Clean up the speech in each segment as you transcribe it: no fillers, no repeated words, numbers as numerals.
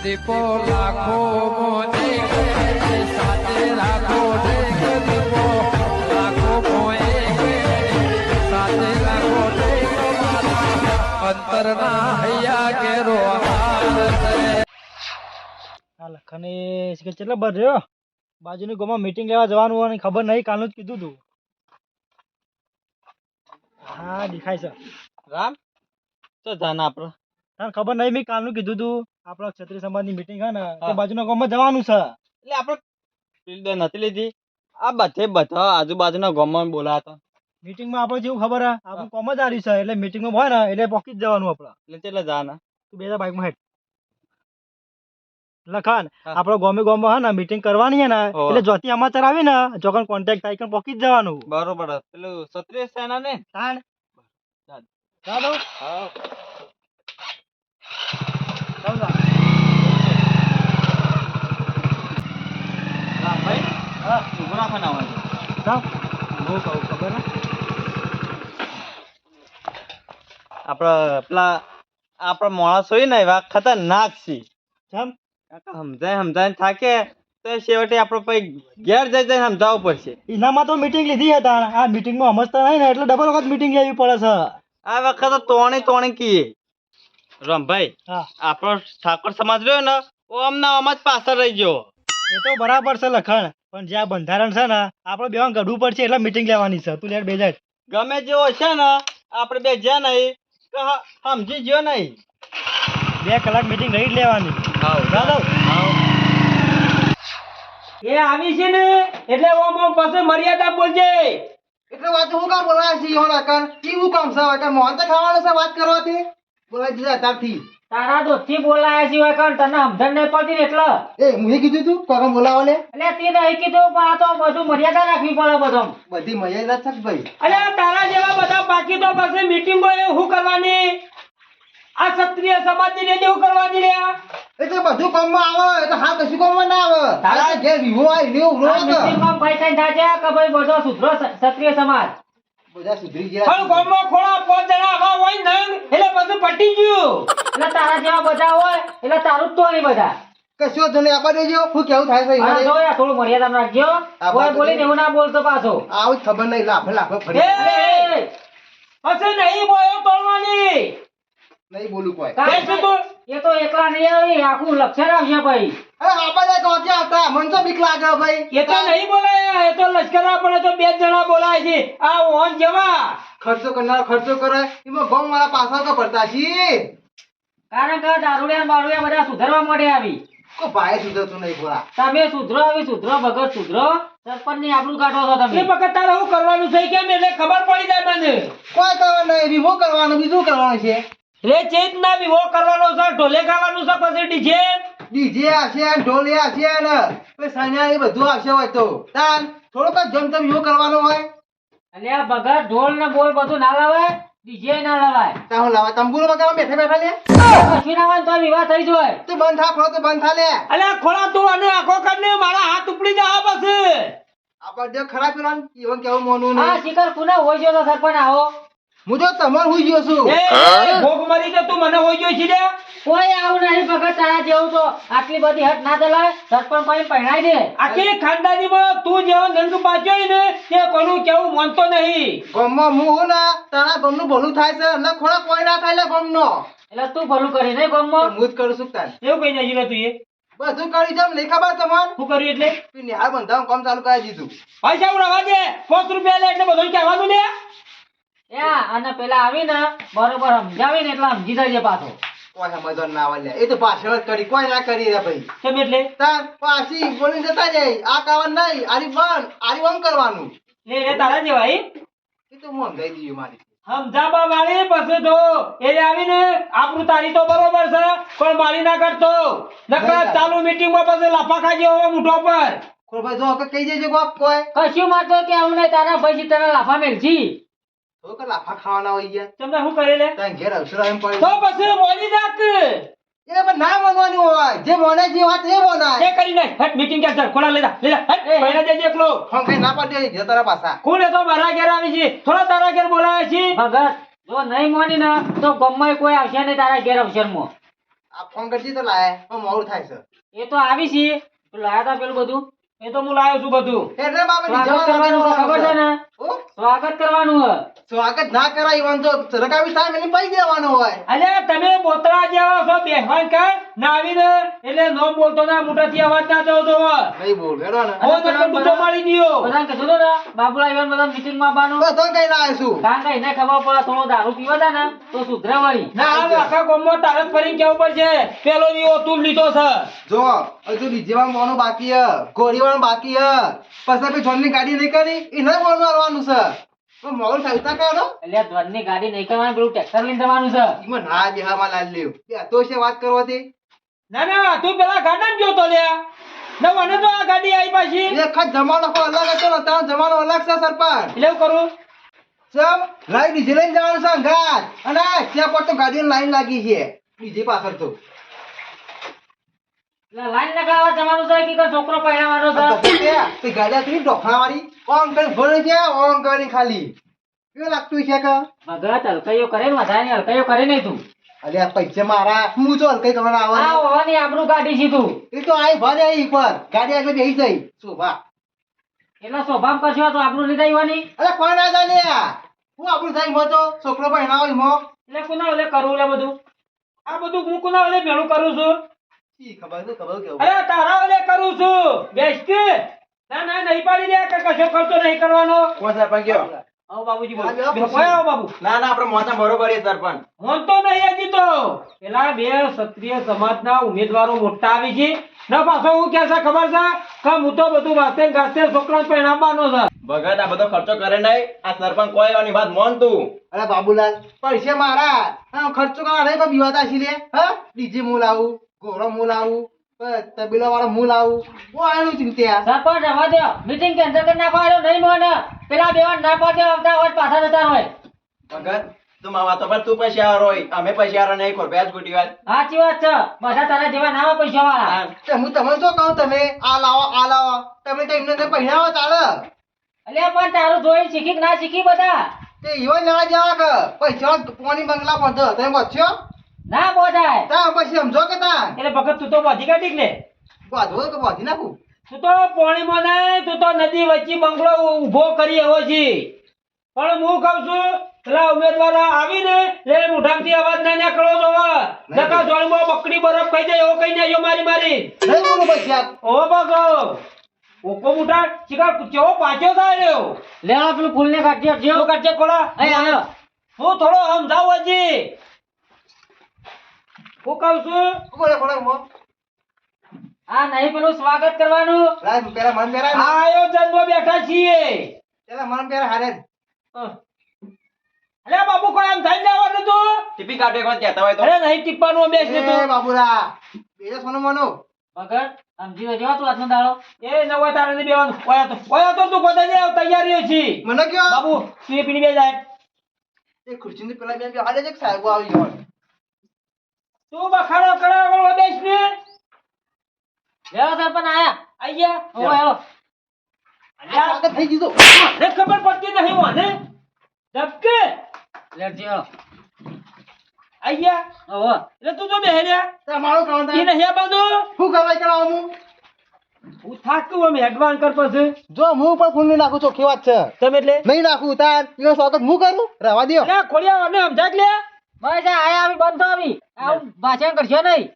દીપો લાખો મોને સાથે રાખો દીપો લાખો મોએ સાથે રાખો અંતરના હૈયા કેરો આ લખને કેટલા બર રહ્યો બાજુની ગામમાં મીટિંગ લેવા જવાનું હોય ને ખબર નહીં કાલનું જ કીધું તું હા દેખાય છે રામ તો જાન આપણો તને ખબર નહીં મેં કાલનું કીધું તું આપણો ક્ષત્રિય સમાજની મીટિંગ છે ને તે બાજુના ગામમાં જવાનું છે એટલે આપણે ફિલ્ડ નથી લીધી આ બધા આજુબાજુના ગામમાં બોલાતા મીટિંગમાં આપણે જેવું ખબર હે આપણું કોમ જ આર્યું છે એટલે મીટિંગમાં હોય ને એટલે પોકી જ જવાનું આપણે એટલે કેટલા જાના તું બેજા બાઈકમાં હેડ લખાન આપણો ગામમાં હે ને મીટિંગ કરવાની હે ને એટલે જોતી સમાચાર આવી ને જોકન કોન્ટેક્ટ થાય કે પોકી જ જવાનું બરોબર પેલું ક્ષત્રિય સેના ને તાણ ચાલો હા ભાઈ હા ઉભો રાખો ના હોય જાવ હું કહું ખબર હે પેલા આપણા માણસ હોય ને એવા ખતરનાક છે જમ સમજાય થાકે તો છેવટે આપણે પછી ઘેર જઈને સમજાવવું પડશે એનામાં તો મીટિંગ લીધી હતા આ મીટિંગમાં સમજતા નહીં ને એટલે ડબલ વખત મીટિંગ લેવી પડે છે આ વખત તો તોણી કીએ રમભાઈ હા આપણો ઠાકોર સમાજ રહ્યો ને ઓમ ના ઓમ જ પાછળ રહી ગયો એ તો બરાબર છે લખણ પણ જ્યાં બંધારણ છે ને આપણે બેવા ગઢવું પડશે એટલે મીટિંગ લેવાની છે તું લેટ બેજાટ ગમે જેવો છે ને આપણે બે જ્યાં નહીં સમજી ગયો નહીં 2 કલાક મીટિંગ રહી જ લેવાની ચાલો એ આવી છે ને એટલે ઓમ પાસે મર્યાદા બોલજે એટલે વાત હું કામ બોલાય છે યોના કર કેવું કામ છે કે મોહન તો ખાવાનું છે વાત કરવાથી બોલાય દીધા તારથી તારા દોસ્તી બોલાયા સિવાય કણ તને સમજણ નહીં પડતી ને એટલે એ મુએ કીધું તું કોકમ બોલાવો લે એટલે તે નહીં કીધું પણ આ તો બધું મર્યાદા રાખવી પડે બધું બધી મર્યાદા છે ભાઈ અલે તારા જેવા બધા બાકી તો પછી મીટિંગો એ શું કરવાની આ ક્ષત્રિય સમાજની રેડી શું કરવાની લે એ તો બધું કામમાં આવે એ તો હા કશું કામમાં ના આવે તારા ઘેર વિવો આવી લ્યો ઉરો તો મીટિંગમાં પૈસા થાય છે કે ભાઈ બધો સુધરો ક્ષત્રિય સમાજ બધા સુધરી પણ ગયા ગામમાં ખોળા 5 જણા આવા હોય ને એટલે બધું પટી ગયું એટલે તારા જેવા બધા હોય એટલે તારું જ તો નહીં બધા કશું તો નહીં આપા દેજો હું કેવું થાય છે હા ઈવાને જો યાર થોડું મર્યાદા રાખજો કોઈ બોલીને એવું ના બોલતો પાછો આવું જ ખબર નહીં લાફે ફરી પછી નહીં બોયો તોડવાની નહીં બોલું કોઈ એ તો એકલા નહીં આવી આખું લક્ષણ આવશે ભાઈ અરે આપા દે તો ક્યાં હતા મન તો બીક લાગે ભાઈ એ તો નહીં બોલાય એ તો લશ્કર પડે તો 2 જણા બોલાય છે આ ઓન જવા ખર્ચો કરનાર ખર્ચો કરે એમાં ગમ મારા પાછા તો પડતા છી કારણ કે દારૂડિયા બારૂડિયા બધા સુધરવા માટે આવી કો ભાઈ સુધરતું નહીં બોલા તમે સુધરો આવી સુધરો ભગત સુધરો સરપંચ ની આપણું કાઢો છો તમે એ વખત તારે શું કરવાનું છે કેમ એટલે ખબર પડી જાય મને કોઈ કરવાનું નહીં વિવો કરવાનું બીજું કરવાનું છે રે ચેત ના વિવો કરવાનો છે ઢોલે ગાવાનું છે પછી ડીજે ડીજે હશે ઢોલિયા હશે ને પછી સાન્યા એ બધું આવશે હોય તો તાન થોડોક જ જમતમ વિવો કરવાનો હોય એટલે આ ભગત ઢોલ ને બોલ બધું ના લાવાય ડીજે ના લાવાય તા હું લાવા તંબુરો બગાડવા બેઠા લે કશું ના હોય તો વિવાહ થઈ જાય તું બંધ થા ખોલો તો બંધ થા લે અલ્યા ખોળા તું અને આખો કરીને મારા હાથ ઉપડી જા પછી આપણ જે ખરાબ કરવાનું ઈવન કેવું મોનું આ નહીં શિકાર કુના હોય જો તો સરપંચ આવો હું તો તમાર હુઈ ગયો છું એ ભોગ મરી તો તું મને હોય ગયો છે લે કોઈ આવું નહીં ભગત તારા જેવું તો આટલી બધી હટ ના ચલાય સરપંચ પાસે પહેરાઈ દે આખી ખાનદાનીમાં તું જેવો નંગ પાચ્યો ને તે કોનું કેવું માનતો નહીં ગમમાં હું હું ના તારા ગમનું ભલું થાય છે એટલે ખોળા કોઈ ના થાય લે ગમનો એટલે તું ભલું કરી નહીં ગમમાં હું જ કરું છું તાર એવું કઈ નહીં તું એ બધું કરી જમ નહીં ખબર તમને શું કર્યું એટલે તું નિહાળ બંધાવ કામ ચાલુ કરી દીધું પૈસા ઉડાવા દે 5 રૂપિયા લે એટલે બધું કહેવાનું લે યા અને પેલા આવી ને બરોબર સમજાવી ને એટલે સમજી જાય પાછો કોઈ સમજવા ના આવે લે એ તો પાછળ જ કરી કોઈ ના કરી રે ભાઈ કેમ એટલે તાર પાછી બોલીને જતા જાય આ કાવન નહીં આરી બંધ આરી વમ કરવાનું લે તારા જેવા એ તો હું સમજાઈ દીધું મારી સમજાવવા વાળી પછી તો એ આવીને આપણું તારી તો બરોબર છે પણ મારી ના કરતો નકર ચાલુ મીટિંગ માં પછી લાફા ખાજે હવે મુઠો પર ખોલ ભાઈ જો કે કહી દેજો કોક કોઈ કશું માં તો કે આવું નહીં તારા ભાઈ તને લાફા મેલજી તો કે લાફા ખાવાના હોય ગયા તમને શું કરે લે તાર ઘેર અવસર એમ પડી તો પછી બોલી નાખ એ પણ ના માનવાની હોય જે મોને જે વાત એ મોનાય એ કરી નાખ હટ મીટિંગ કેન્સલ ખોલા લેજા હટ પહેલા જજે એકલો ફોન કઈ ના પાડે જે તારા પાસા કોણ તો મારા ઘેર આવી છે થોડા તારા ઘેર બોલાવે છે ભગત જો નહીં માની ને તો ગમ્મય કોઈ આવશે નહીં તારા ઘેર અવસરમાં આ ફોન કરજી તો લાય પણ મોડું થાય છે એ તો આવી છે તું લાયા તા પેલું બધું એ તો હું લાવ્યો છું બધું એટલે બાપા સ્વાગત કરવાનું છે, ખબર છે ને ઓ સ્વાગત કરવાનું છે. સ્વાગત ના કરાય ઈવન તો રકાબી સાહેબ એને પૈ દેવાનો હોય અલ્યા તમે બોતરા જેવા છો બેહવાન કર ના આવીને એટલે નોમ બોલતો ના મોટાથી અવાજ ના થવો જોવો નહીં બોલ હેડો ને હો તો ડૂચો મારી દ્યો બધાને કીધું તું ને બાબુલા ઈવન બધા મીટિંગ માં આવવાનું તો કઈ ના આવીશું કારણ કે એને ખબર પડે થોડો દારૂ પીવા તા ને તો સુધરે વળી. ના આ આખા ગામમાં તારે જ ફરીને કેવું પડશે પેલો દીવો તું જ લીધો છે જો હજુ ડીજેમાં મોનું બાકી હ ગોળીવાળું બાકી હ પછી આપણે જોનની ગાડી નહીં કરી એને મોનું આવવાનું છે તો મોડું થાય તા કરો એટલે ધ્વનની ગાડી નહીં કરવાની પેલું ટ્રેક્ટર લઈને જવાનું છે. ઈમાં ના બેહામાં લાલ લેવ તો છે વાત કરવાથી ના ના તું પેલા ગાર્ડન જોતો લ્યા ના મને તો આ ગાડી આવી પાછી એક જ જમાનો પણ અલગ હતો ને તારો જમાનો અલગ છે સરપંચ એટલે એવું કરું સમ લાઈ ડીજે લઈને જવાનું છે અંગાત અને ત્યાં પર તો ગાડીની લાઈન લાગી છે ડીજે પાછળ તો એટલે લાઈન લગાવવા જવાનું છે કે કોઈ છોકરો પહેરાવાનો છે. તે ગાડી હતી ઢોખણાવાળી ઓન કરી ભરે છે ઓન કરી ખાલી કેવું લાગતું છે કે ભગત હલકૈયો કરે ને વધારે હલકૈયો કરે નહીં તું. અલ્યા પૈસા મારા હું જો કઈ કરવા આ આવવાનું હોવાની આબરૂ કાઢી છે તું. એ તો આઈ ભરે આઈ પર ગાડી આગળ બેસી જઈ શોભા એટલે સ્વભાવ કરશો તો આબરૂ નહીં થાય હોવાની. અરે કોણ ના જાણે હું આપણું થાય મો તો છોકરો પહેણાવો ઈમો એટલે કોના ઓલે કરું લે બધું આ બધું હું કોના ઓલે ભેળું કરું છું ઈ ખબર કેવું અરે તારા ઓલે કરું છું બેસ કે ના ના નહીં પાડી દે કે કશો ખર્ચો નહીં કરવાનો કોણ સરપંચ કયો આવો બાબુજી બોલો આવો, બેહો, આવો બાબુ ના ના આપણે મોટા બરોબર છે સરપંચ હું તો નહીં હજી તો પેલા બે ક્ષત્રિય સમાજના ઉમેદવારો મોટા આવી છે ના પાછો હું કે છે ખબર છે કે હું તો બધું વાતે ગાતે છોકરા પહેણાવવાનો છે ભગત આ બધો ખર્ચો કરે નહીં આ સરપંચ કોઈ એની વાત મોન તું અરે બાબુલાલ પૈસા મારા હા ખર્ચો કરવા નહીં કોઈ બીવાતા છે લે હા ડીજે હું લાવું ઘોડો હું લાવું તબેલા વાળો હું લાવું હું આનું ચિંતા સરપંચ રવા દો મીટિંગ કેન્સલ કરી નાખવાનો નહીં મને પેલા બેવાન ના પાડે આવતા હોય પાછા જતા હોય. ભગત તું મારા વાતો પર તું પૈસા આવો રોય અમે પૈસા આરો નહીં ખોર બેસ ગોટી વાત સાચી વાત છે બધા તારા જેવા ના હોય પૈસા વાળા. તે હું તમને શું કહું તમે આ લાવો તમે તો એમને પહેરાવો ચાલે એટલે પણ તારું જોઈ શીખી કે ના શીખી બધા તે એવા લેવા જવા કે પૈસા પોણી બંગલા પંથો તમે બચ્યો ના બોધાય. તા પછી સમજો કે તા એટલે ભગત તું તો બધી કાઢી ને બાંધવો કે બાંધી નાખું તું તો પાણીમાં નહીં તું તો નદી વચ્ચે બંગલો ઊભો કરી એવો છે પણ હું કહું છું પેલા ઉમેદવાર આવીને એ મોઢામાંથી અવાજ ના નીકળવો જોવે નકા જોડમાં બકડી બરફ ખાઈ જાય એવો કઈ નાખ્યો મારી મારી નહીં બોલું પૈસા ઓ બાગો ઓકો મોટા ચિકાર કેવો પાછો થાય રહ્યો લેવા પેલું ફૂલ ને કાઢજો જો કાચે કોળા અહીં આવ્યો. હું થોડો સમજાવું હજી હું કહું છું બોલે બોલે મો આ નહીં પેલું સ્વાગત કરવાનું. લાય પેલા મન પેરા આ આયોજનમાં બેઠા છીએ પેલા મન પેરા હારે અરે બાપુ કોઈ આમ થઈ જવાનું તું ટીપી કાઢે કોણ કહેતા હોય તો અરે નહીં ટીપવાનું બેસ ને એ તું બાબુરા બેજો સોનો મનો ભગત સમજી લેજો તું આજનો દાડો. એ નવા તારે નહીં બેવાનું ઓયા તો તું બધા જે તૈયારીઓ છે મને કયો બાબુ તું એ પીણી બે જાય એ ખુરશીની પેલા બેન કે હાલે છે કે સાહેબ આવી ગયો તું બખાડો કરાવો બેસ ને લેવા સરપંચ આયા. આઈ ગયા ઓહો હેલો. અલ્યા આગળ થઈ ગયું ને ખબર પડતી નહીં મને ધબકે લેજો. આઈ ગયા ઓહો એટલે તું તો બેહ્યા તમારો કામ ઈ નહીં બાંધો શું કરવા ચલાવ હું હું થાકું અમે એડવાન્સ કર પછી જો હું પણ ફૂલ નહીં નાખું ચોખ્ખી વાત છે તમે એટલે નહીં નાખું તાર એનો સ્વાગત હું કરું રવા દ્યો અરે ખોડિયા અને સમજાય લે બસ આ આયા આવી બંધ થો આવી આવું ભાષણ કરશો નહીં.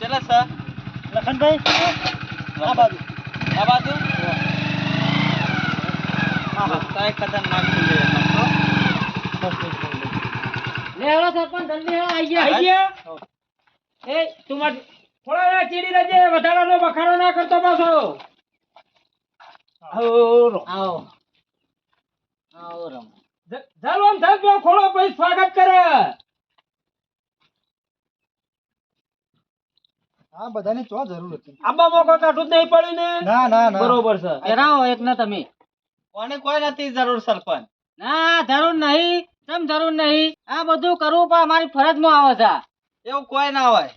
ચલે સર લખનભાઈ આ બાજુ રસ્તા ખતરનાક છે લે હેલો સરપંચ જલ્દી હેલો આઈ ગયા. આઈ ગયા એ તું માર થોડા ના ચીડી રહેજે વધારાનો બખાડો ના કરતો પાછો આવો આવો આવો રમ. ચાલો આમ ધર જો ખોળો પછી સ્વાગત કરે હા બધાની ચો જરૂર હતી આબામાં કોઈ કાઢું જ નહીં પડ્યું ને ના ના ના બરોબર છે પહેરાવો એક ને તમે. કોને કોઈ નથી જરૂર સરપંચ ના જરૂર નહીં કેમ જરૂર નહીં આ બધું કરવું પણ અમારી ફરજમાં આવે છે. એવું કોઈ ના હોય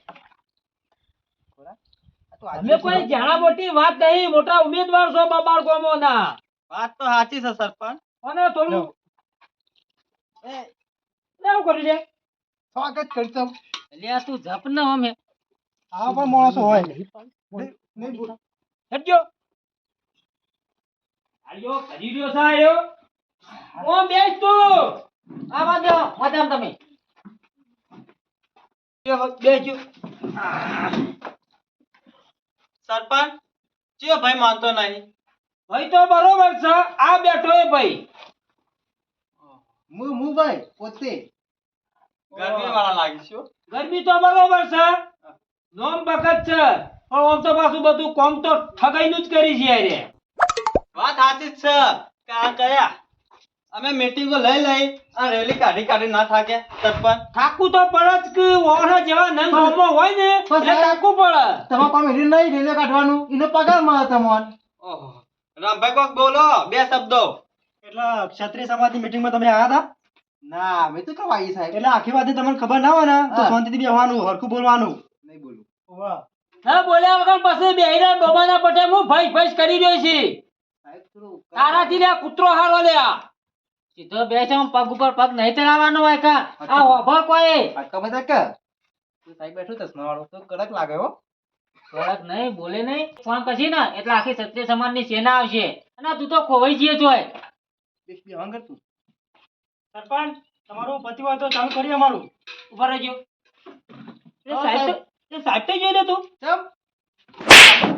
અમે કોઈ જાણા મોટી વાત નહીં મોટા ઉમેદવાર છો બાબાળ ગોમોના વાત તો સાચી છે સરપંચ અને થોડું શું કર્યું લે સ્વાગત કરતો લે તું જપ ન અમે આવા પણ માણસો હોય નહીં બોલ. હટજો આયો કરી રહ્યો છે આયો ઓ બેસ તું આવા દો મજામ તમે બેસજો સરપંચ ચિયો ભાઈ માનતો નહીં ભાઈ તો બરોબર છે આ બેઠો એ ભાઈ હું ભાઈ પોતે ગરમી વાળા લાગીશું ગરમી તો બરોબર છે નોમ બકત છે પણ આમ તો પાછું બધું કોમ તો ઠગાઈનું જ કરી છે યાર વાત સાચી જ છે કા કયા અમે મીટિંગો લઈ આ રેલી કાઢી ના થાકે સરપંચ થાકું તો પડે જ કે ઓહો જેવા નંગ ગામમાં હોય ને એટલે થાકું પડે તમારે કોઈ મેળવી નહીં રેલે કાઢવાનું એનો પગાર મળે તમને ઓહો રામભાઈ કોક બોલો બે શબ્દો એટલે ક્ષત્રિય સમાજની મીટિંગમાં તમે આવ્યા હતા ના મેં તો કવાઈ સાહેબ એટલે આખી વાત તમને ખબર ના હોય ને તો હા. શાંતિથી બેહવાનું હરખું બોલવાનું નહીં બોલું વાહ ના બોલ્યા વગર પછી બેહીને ડોબાના પટે હું ભઈસ કરી રહ્યો છે સાહેબ થોડું તારાથી લે કૂતરો હારો લે આ સીધો બેસો પગ ઉપર પગ નહીં ચડાવવાનો હોય કા આ હોભળ કોઈ આટકા બધા કે તું સાહેબ બેઠો ચશ્મા વાળો તો કડક લાગે હો થોડાક નહીં બોલે નહીં ફોન પછી ને એટલે આખી ક્ષત્રિય સમાજની સેના આવશે અને તું તો ખોવાઈ જઈએ જોય બેસ બે હંગર તું સરપંચ તમારું પતિ હોય તો ચાલુ કરીએ અમારું ઉભા રહેજો એ હા, સાહેબ સાહેબ. તો- એ સાહેબ તો જોઈ લે તું ચમ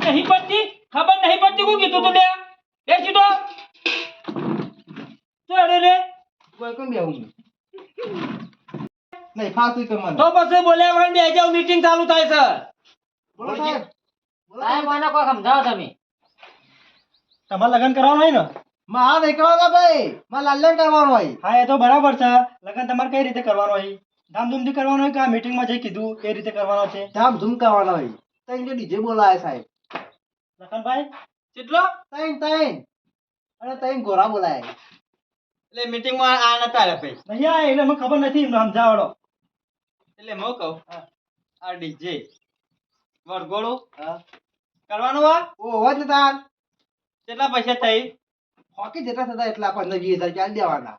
નહીં પડતી ખબર નહીં પડતી કોણ કીધું તું લે બેસી તો તો અરે રે કોઈ કોણ બેહું નહીં ફાતું કે મને તો પછી બોલ્યા વગર બે જાવ મીટિંગ ચાલુ થાય છે બોલો સાહેબ બોલો સાહેબ મને કોઈ સમજાવો તમે તમારે લગ્ન કરવાનું હોય ને માં નહીં કરવાના ભાઈ માં લાલ્યાન કરવાનું હોય હા એ તો બરાબર છે લગ્ન તમારે કઈ રીતે કરવાનું હોય ધામધૂમથી કરવાનું હોય કે આ મીટિંગમાં જે કીધું એ રીતે કરવાનો છે ધામ ધૂમ કરવાના હોય તઈ જો ડીજે બોલાય સાહેબ લખનભાઈ કેટલો તઈ અને તઈ ગોરા બોલાય એટલે મીટિંગમાં આ નતા રે ભાઈ નહીં આ એટલે મને ખબર નથી એમને સમજાવડો એટલે હું કહું આ ડીજે વરઘોડું હા કરવાનું આ ઓ હોત ને તાર કેટલા પૈસા થઈ હોકી જેટલા થતા એટલા 15-20 હજાર ચાલ દેવાના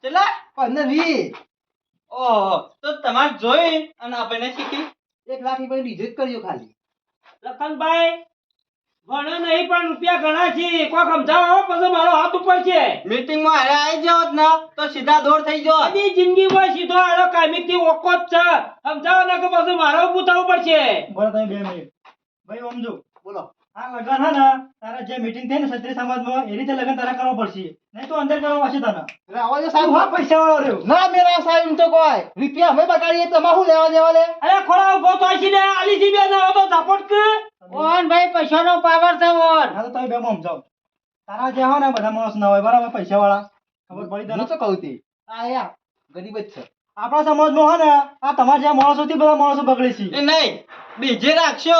કેટલા 15-20 ઓહો તો તમારે જોઈ અને આપણે શીખી 1 લાખ રૂપિયા ડીજે જ કર્યો ખાલી લખનભાઈ ઘણો નહીં પણ રૂપિયા ઘણા છે કોઈ સમજાવો પછી મારો હાથ ઉપર છે મીટિંગમાં હારે આવી જાવ ને તો સીધા દોર થઈ જાવ બધી જિંદગીમાં સીધો આડો કાયમિકથી ઓકો જ છે સમજાવો ને કે પછી મારે ઊભું થવું પડશે બોલો તમે 2 મિનિટ ભાઈ સમજો બોલો આ લગ્ન હે ને તારા જે મીટિંગ થઈ ને ક્ષત્રિય સમાજમાં એ રીતે લગ્ન તારા કરવા પડશે નહીં તો અંદર કરવા પડશે તને રાવા દે તું સાહેબ હા પૈસા વાળો રહ્યો ના મેરા સાહેબ એમ તો કોઈ રૂપિયા અમે બગાડીએ તમારે શું લેવા દેવા લે અરે ખોળા ઉભો તો આછી ને આલી જી બે ના તો ઝાપટ કે ઓન ભાઈ પૈસાનો પાવર છે ઓન હા તો તમે બે સમજાવો તારા જે હોય ને બધા માણસ ના હોય બરાબર પૈસા વાળા ખબર પડી તને હું તો કહું તી આ યા ગરીબ જ છે આપણા સમાજમાં હોય ને આ તમારા જ્યાં માણસો થી બધા માણસો બગડે છે એ નહીં બીજે રાખશો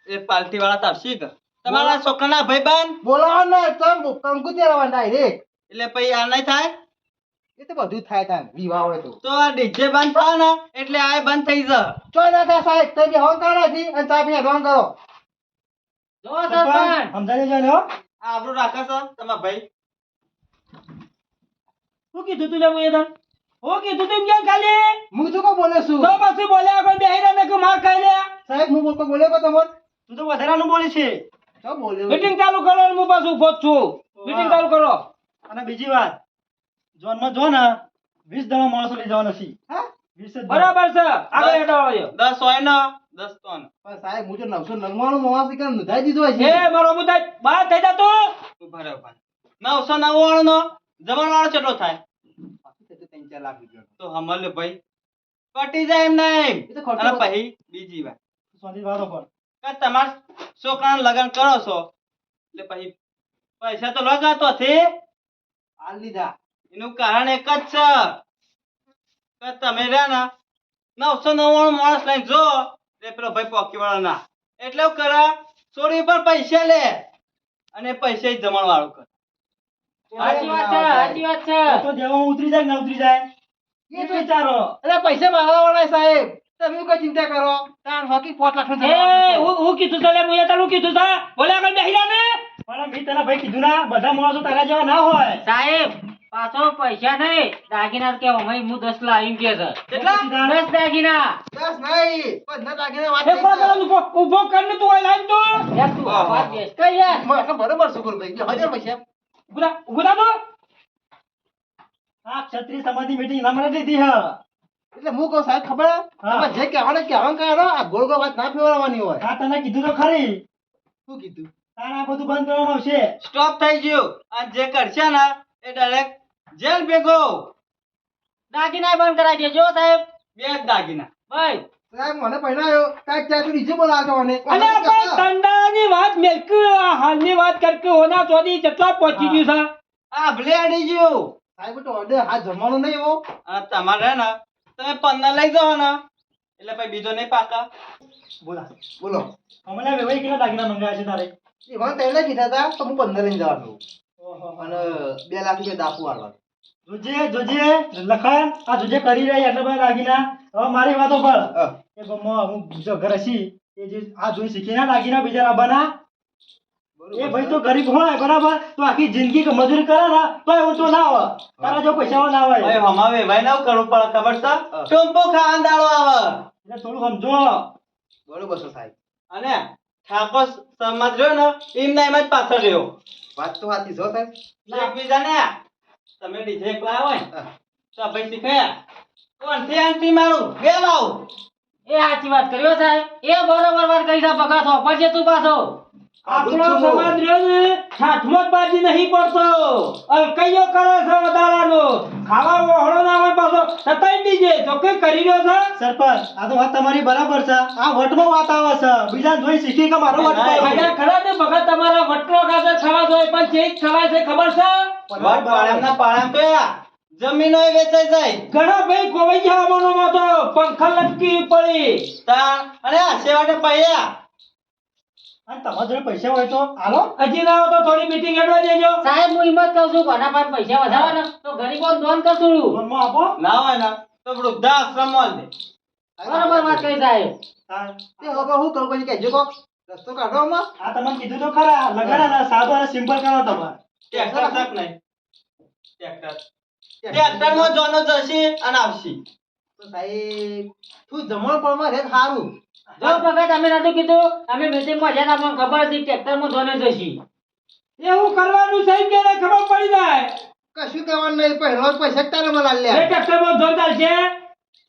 એ પાર્ટી વાળા તાપસી કે તમારા છોકરાના ભાઈબંધ બોલાવો ને તમ કંકુતિયા રવા ડાયરેક્ટ એટલે પછી આ નહીં થાય એ તો બધું જ થાય થાય વિવાહ હોય તો આ ડીજે બંધ થાય ને એટલે આ બંધ થઈ જાય ચોય ના થાય સાહેબ તમે બે હોંગ કરો નથી અને ચા પીને રોંગ કરો જો સરપંચ સમજાય છે ને હો? આ આપણું રાખે છે તમારા ભાઈ શું કીધું તું લે હું એ તને હું કીધું તું કેમ ખાલી હું તો કો બોલે છું તો પછી બોલ્યા વગર બેહી રહે ને કે માર ખાઈ લે સાહેબ હું બોલતો બોલ્યો કો તમને તું તો વધારાનું બોલે છે તો બોલ્યો મીટિંગ ચાલુ કરો ને હું પાછું ઉભો જ છું મીટિંગ ચાલુ કરો અને બીજી વાત જોનમાં જો ને 20 જણા માણસો લઈ જવાના છે હા 20 જ જણા. બરાબર છે આગળ હેઠળ 10 હોય ને 10 તો ને પણ સાહેબ હું તો 999 માણસ કે નોંધાઈ દીધો એ છે મારો મુદ્દા બહાર થઈ જા તું ઉભા રહો ઉભા 999 નો જમણવાળો કેટલો થાય પાછું થતું 3-4 લાખ રૂપિયા તો હમલ ભાઈ કટી જાય એમ નહીં એ તો ખર્ચો અને પછી બીજી વાત શાંતિથી વાતો કર કે તમારા છોકરાનું લગ્ન કરો છો એટલે પછી પૈસા તો લગાતો છે હાલ લીધા એનું કારણ એક જ છે કે તમે રહ્યા ને 999 માણસ લઈને જો એટલે પેલો ભાઈ પોકી વાળો ના એટલે એવું કરે ચોરી પર પૈસા લે અને પૈસા જ જમણ વાળું કરે સાચી વાત છે સાચી વાત છે તો દેવામાં ઉતરી જાય કે ના ઉતરી જાય એ તો વિચારો અરે પૈસા માંગવા વાળા સાહેબ તમે કઈ ચિંતા કરો તાર હોકી 5 લાખ નું એ હું કીધું તો લે હું એ તારું કીધું તા બોલ્યા આગળ બેહી જા ને પણ મેં તને ભાઈ કીધું ના બધા માણસો તારા જેવા ના હોય સાહેબ પાછો પૈસા નહીં દાગીના કે અમે હું 10 લાખ એમ કે છે કેટલા? 10 દાગીના બસ નહીં 15 દાગીના વાત એ થઈ કોણ છે. પેલો ઊભો કરીને તું અહીં લાઈન તો યાર તું આ વાત બેસ કઈ યાર મને બરોબર સુકુલભાઈ હજાર પૈસા ઉભા તો આ ક્ષત્રિય સમાજની મીટિંગ ના મને લીધી હ એટલે હું કહું સાહેબ ખબર હે? હા. તમે જે કહેવાનું કરો આ ગોળ ગોળ વાત ના ફેરવવાની હોય આ તને કીધું તો ખરી શું કીધું તારે આ બધું બંધ કરવાનું આવશે સ્ટોપ થઈ ગયું અને જે કરશે ને એ ડાયરેક્ટ જેલ ભેગો. દાગીના બંધ કરાવી દેજો સાહેબ બે જ દાગીના. ભાઈ સાહેબ મને પહેરાયો કાંઈક ત્યાં તું નીચે બોલાવતો મને અને આપણે ધંધાની વાત મેલક હાલની વાત કરકે હોના ચોદી કેટલા પહોંચી ગયું છે આ ભલે અડી ગયું. સાહેબ તો ઓર્ડર હાથ જમવાનું નહીં એવો અને તમારે ને તમે 15 લઈ જાઓ ને એટલે પછી બીજો નહીં પાકા. બોલા બોલો હમણાં વેવાઈ કેટલા દાગીના મંગાવ્યા છે તારે એ મને પહેલા કીધા હતા તો હું 15 લઈને જવાનું ઓહો. અને 2 લાખ રૂપિયા દાપુ આલવાનું જોજે લખન આ જોજે કરી રહી એટલે બધા દાગીના હવે મારી વાતો પર હા. એ ગમો હું બીજો ઘર છી એ જે આ જોઈ શીખી ના દાગીના બીજા બના એ ભાઈ તો ગરીબ હોય બરાબર તો આખી જિંદગી મજૂરી કરે ને તો એવું તો ના હોય તારા જો પૈસા ના હોય ભાઈ હમાવે ભાઈ ના કરવું પડે ખબર છે? ટોમ્પો ખાવાનો દાડો આવે. એટલે થોડું સમજો બરોબર છે સાહેબ અને ઠાકોર સમાજ રહ્યો ને એમના એમ જ પાછળ રહ્યો. વાત તો સાચી છો સાહેબ એકબીજાને તમે ડીજે એકલા હોય ને હા. તો ભાઈ શીખાયા કોણથી આંટી મારું બે લાવ. એ સાચી વાત કર્યો સાહેબ એ બરોબર વાત કરી છે બગાતો પછી તું પાછો આપણો સમાજ રહ્યો ને ઠાઠમાં જ બાજી નહીં પડતો અલકૈયો કરે છે વધારાનો ખાવા વહોળો ના હોય પાછો છતાંય દીજે તો કઈ કરી રહ્યો છે સરપંચ આ તો વાત તમારી બરાબર છે આ વટમાં વાત આવે છે બીજા જોઈ શીખી કે મારો વટ પાડ્યો. ખાધા ખરા ને ભગત તમારા વટલો ખાતર ખવા જોઈએ પણ ચેક ખવાય છે ખબર છે વાત પાળામના પાળામ તો યા જમીનો વેચાઈ જાય. ઘણા ભાઈ ગોવાઈ જવાનો તો પંખા લટકી પડી તાણ અને આ સેવાટે પૈયા અને તમારા જોડે પૈસા હોય તો હાલો હજી ના હોય તો થોડી મીટિંગ એડવા દેજો સાહેબ હું હિંમત કહું છું કોના પાસે પૈસા વધારવાના તો ગરીબો દોન કરશું ફોનમાં આપો ના હોય ને તો વૃદ્ધાશ્રમમાં જ દે. બરોબર વાત કરી સાહેબ હા. તે હવે હું કરું પછી કહેજો કોક રસ્તો કાઢો આમાં આ તમને કીધું તો ખરા લગન અને સાદો અને સિમ્પલ કરો તમારે ટ્રેક્ટર શાક નહીં ટ્રેક્ટરમાં જોનો જશે અને આવશે. તો સાહેબ તું જમણ પડમાં રહે સારું જો ભગત અમે નતું કીધું અમે મીટિંગમાં જ્યાં અમને ખબર હતી ટ્રેક્ટરમાં જોને જશી એવું કરવાનું છે કે નહીં ખબર પડી જાય કશું કહેવાનું નહીં પહેલો જ પૈસા તારે મને એ લ્યા ટ્રેક્ટરમાં જોર ચાલશે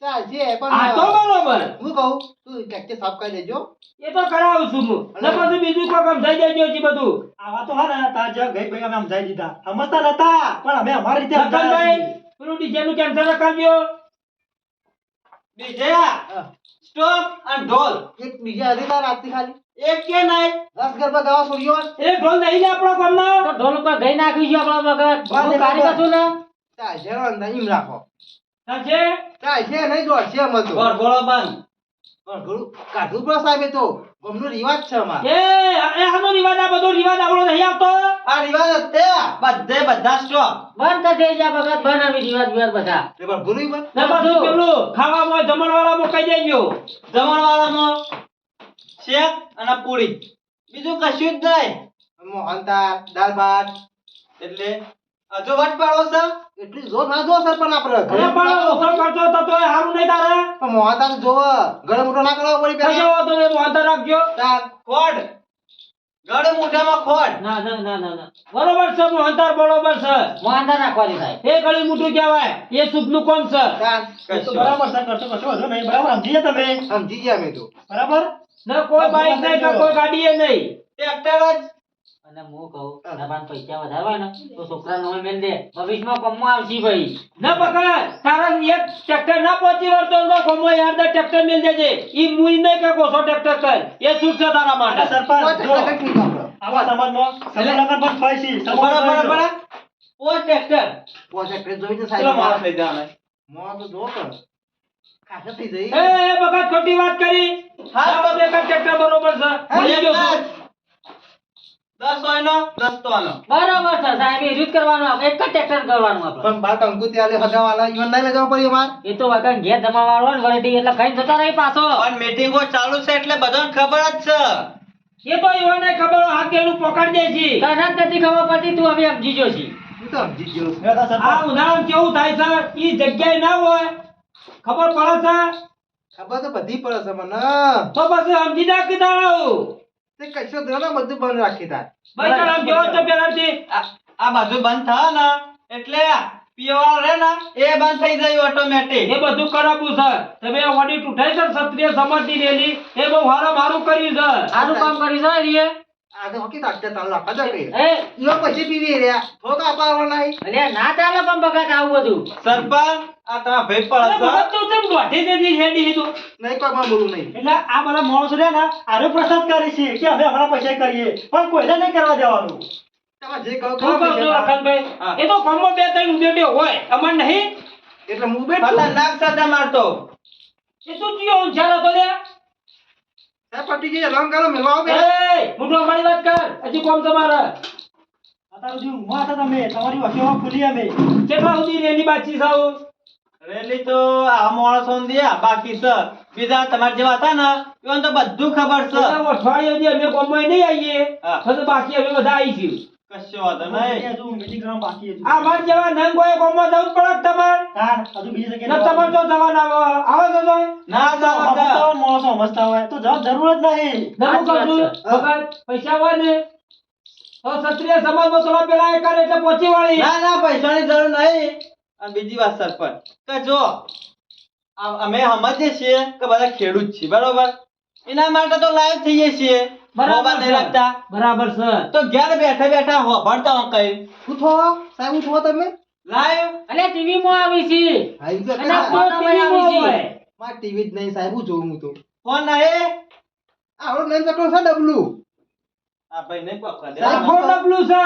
ચાલશે આ તો પણ બરોબર હું કહું તું ટ્રેક્ટર સાફ કરી દેજો એ તો કરાવું છું હું ને પછી બીજું કોઈ કામ થઈ જાય છે બધું આવા તો હા ને તાર જેવા ગઈ ભાઈ અમે સમજાઈ દીધા સમજતા નતા પણ અમે અમારી રીતે સમજાવ્યા લખનભાઈ છીએ. પેલું ડીજે નું કેન્સલ રખાવજો ડીજે સ્ટોપ અને ઢોલ એક બીજા અધિકાર રાતથી ખાલી એક કે નહીં. રસ ગરબા ગાવા છોડ્યો એ ઢોલ નહીં લે આપણો ગામનો તો ઢોલ ઉપર ગઈ નાખીશું આપણો ભગત વાહ, હું કાઢી કશું ને ચાલશે અંદર એમ રાખો ચાલશે ચાલશે નહીં દોડશે અમે તો ગોળગોળો બંધ. પણ ઘણું કાઢવું પડે સાહેબ એ તો ગમનો રિવાજ છે અમાર એ આનો રિવાજ આ બધો રિવાજ આપણો નહીં આવતો આ રિવાજ જ તે બધા સ્ટોપ. બંધ કરી દેજો ભગત બંધ આવી રિવાજ બિવાજ બધા એ પણ ભૂલું પણ ને પાછું પેલું ખાવામાં જમણવાળામાં કહી દેજો જમણવાળામાં શેક અને પૂરી બીજું કશું જ નહીં. મોહનથાળ દાળ ભાત એટલે હજુ વટ પાડો છે. એટલી જોર ના જો સર પણ આપણે અરે પણ ઓછો ખર્ચો થતો હોય સારું નહીં તારે પણ મોહનથાળ જોવો ઘરે મોટો ના કરાવવો પડી કશો પેલા વાંધો નહીં મોહનથાળ રાખજો ચાલ ખોડ ગળે મોઢામાં ખોડ. ના ના ના ના ના બરોબર છે મોહનથાળ બરોબર છે મોહનદાર રાખવાની સાહેબ એ ગળી મોટું કહેવાય એ શુભનું કોમ છે ચાલ એ તો બરાબર છે કરશો કશો વાંધો નહીં બરાબર સમજી ગયા તમે સમજી ગયા અમે તો બરાબર ને કોઈ બાઈક નહીં કે કોઈ ગાડી નહીં ટ્રેક્ટર જ અને હું કહું તારા પૈસા વધારવા ને તો છોકરાને હવે મેલ દે ભવિષ્યમાં કમવા આવશે ભાઈ ના પકડ તારા એક ટ્રેક્ટર ના પહોંચી વળતો તો કોમો યાર દે ટ્રેક્ટર મિલ દેજે ઈ મુઈ નહીં કે કોસો ટ્રેક્ટર કર એ છૂટ છે તારા માટે અને સરપંચ જો ઠીક આપણે આવા સમાજમાં સમૂહ લગ્ન પણ થાય છે સમૂહ બરાબર લગ્ન બરાબર. પોચ ટ્રેક્ટર પોસે ટ્રેન જોઈ તો કેટલો સાહેબ માણસ લઈ જવાના? મોં તો જો કર ખાસા થઈ જઈ એ બગા ખોટી વાત કરી હા. આ બધે એક જ ટ્રેક્ટર બરોબર છે ભૂલી ગયો છું. 10 હોય નો 10 તો આનો. બરાબર છે સાહેબ એ રીત કરવાનું આપણે એક જ ટ્રેક્ટર કરવાનું આપણે પણ બાર કંકુતી આલે હગાવાલા ઈવન નહીં લગાવ પડી અમાર એ તો વગર ઘેર જમાવાળો ને વળડી એટલે ખાઈને જતા રહી પાછો પણ મીટિંગો ચાલુ છે એટલે બધાને ખબર જ છે. એ તો ઈવોને ખબર હોય, હાથ ગેલું પકડી દે છે તને જ નથી ખબર પડતી તું હવે સમજી જો છી હું તો સમજી ગયો છું. હેડો સરપંચ. આ ઉદાહરણ કેવું થાય છે ઈ જગ્યાએ ના હોય ખબર પડે છે ખબર તો બધી પડે છે મને. તો પછી સમજી જા કે તારો તે કશો ધ્યાન ના બધું બંધ રાખી તાર. ભાઈ તારા આમ જેવો જ તો પહેલાથી આ બધું બંધ થાય ને એટલે પીવાળો રહે ને એ બંધ થઈ જાય ઓટોમેટિક. એ બધું કરાવવું છે તમે આ ઓડિટ ઉઠાઈ છે ને ક્ષત્રિય સમાજની રેલી એ બહુ હારું કર્યું છે સારું કામ કરી છે રે આ તો હકી તાકતે તાળ રાખવા દે કે. એ ઈઓ પછી પીવી રહ્યા. થોડો કાપાવા નહીં. અલ્યા ના ચાલે પણ બગત આવું બધું સરપંચ આ તમારા ભાઈ પડે અરે છે. ભગત તું કેમ દોઢી દેતી હેડી દીધું નહીં કોઈ માં બોલું નહીં. એટલે આ બધા માણસો રહ્યા ને આરો પ્રસાદ કરે છે કે અમે અમારા પૈસા કરીએ પણ કોઈને નહીં કરવા દેવાનું. તમે જે કહો શું કહું છું લખનભાઈ હા. એ તો ગામમાં બે ત્રણ બેટે હોય અમાર નહીં એટલે હું બેઠું. ખતરનાક સદા મારતો. એ શું થયો ઊંચારો તો લે સાહેબ પટી જઈએ રંગ કરો મેળવા આવો બે. એ મુઠો મારી વાત કર હજી કોમ તમારે અત્યારે સુધી ઊંઘવા હતા તમે તમારી વસીઓ ખુલી અમે. કેટલા સુધી રેલી બાચી સાવ રેલી તો આ માણસો દિયા બાકી છે બીજા તમારા જેવા હતા ને એઓને તો બધું ખબર છે. અઠવાડિયે દી અમે ગામમાં નહીં આવીએ હા. તો બાકી અમે બધા આવીશું કશો વાંધો નહીં. હજુ meeting કરવા બાકી છે. આ માર જેવા નંગ હોય ગામમાં જવું જ પડે કે તમારે તાર હજુ બીજી ન જગ્યાએ તમારે તો જવાના આવે તો જાય ના સમજતા ના હોય, માણસો સમજતા હોય તો જવાબ જરૂર જ નહીં. નવું સાચી કહું છું ભગત પૈસા હોય ને તો ક્ષત્રિય સમાજમાં થોડા પેલા એ કરે એટલે પહોંચી વાળી ના ના પૈસાની જરૂર નહીં. અને બીજી વાત સરપંચ કે જો અમે સમજીએ છીએ કે બધા ખેડૂત છીએ બરોબર એના માટે તો લાયક થઈએ છીએ બરાબર મોબાઈલ નહીં છે. રાખતા બરાબર છે તો ઘેર બેઠા બેઠા હોભળતા હું કઈ ઉઠો સાહેબ ઉઠો તમે. લાઈવ અલ્યા ટીવી માં આવી છે આવી ગયો અને ખરા. ફોન માં આવી છે મારે ટીવી જ નહીં સાહેબ હું જોઉં હું તો. ફોન નહીં આવડો નહીં ચકડો છે ડબલું. આ ભાઈ નહીં પકવા દે. સાહેબ, આખો ડબલું છે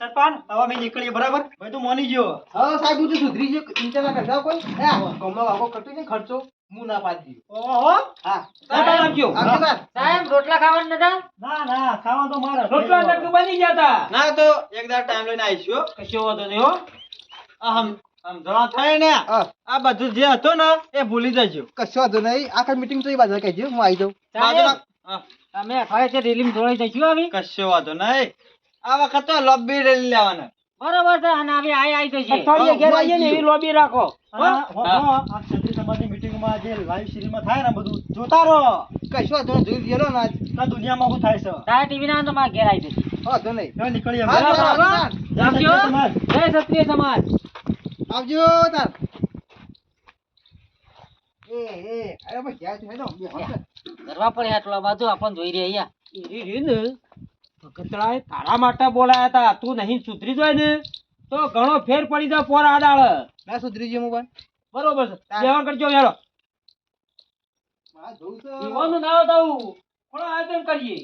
સરપંચ હવે અમે નીકળીએ બરાબર ભાઈ તું માની ગયો. હા સાહેબ હું તો સુધરી ગયો ચિંતા ના કરતા કોઈ. હે કમળો વાગો કટી ને ખર્ચો હું ના પાડી દઉં. ઓહો. હા તમે રાખજો આવજો સાહેબ. સાહેબ રોટલા ખાવાના નતા ના ના ખાવા તો મારે રોટલા તક બની ગયા તા ના તો એક દાડો ટાઈમ લઈને આવીશું કશો વાંધો નહીં હો આ સમજણા થાય ને હા. આ બધું જે હતું ને એ ભૂલી જજો કશો વાંધો નહીં આખા મીટિંગ તો એ બાજુ કહેજો હું આવી જાઉં. બાજુમાં- હા, અમે અઠવાડિયે રેલીમાં જોડાઈ જઈશું આવી કશો વાંધો નહીં આ વખત તો લોબી રેલી લેવાના બરોબર છે અને આવી આવી જશે અઠવાડિયે ઘેર આવીએ ને એવી લોબી રાખો આ ક્ષત્રિય સમાજની મીટિંગમાં જે લાઈવ સિરીઝમાં થાય ને બધું જોતા રહો. કશો વાંધો નહીં જોઈ ગયેલો ને આજ. આ દુનિયામાં શું થાય છે. તારા ટીવી ના તો મારા ઘેર આવી જશે વાંધો નહીં. હવે નીકળીએ હા, બરાબર? બરાબર. જય ક્ષત્રિય સમાજ. જય ક્ષત્રિય સમાજ આવજો તાર. અરે ભાઈ ક્યાં છે તો બે હાથ. કરવા પડે આટલા બાજુ આપણને જોઈ રહ્યા એરી રીન ભગતરાય તારા માટે બોલાયા હતા તું નહીં સુધરી જાય ને તો ઘણો ફેર પડી જાય પોર આડાળ ના સુધરી ગયો મોબાઈલ. બરોબર છે સેવા કરજો યારો મારે જોવું છે. જીવવાનું ના આવતા કોણ આયોજન કરીએ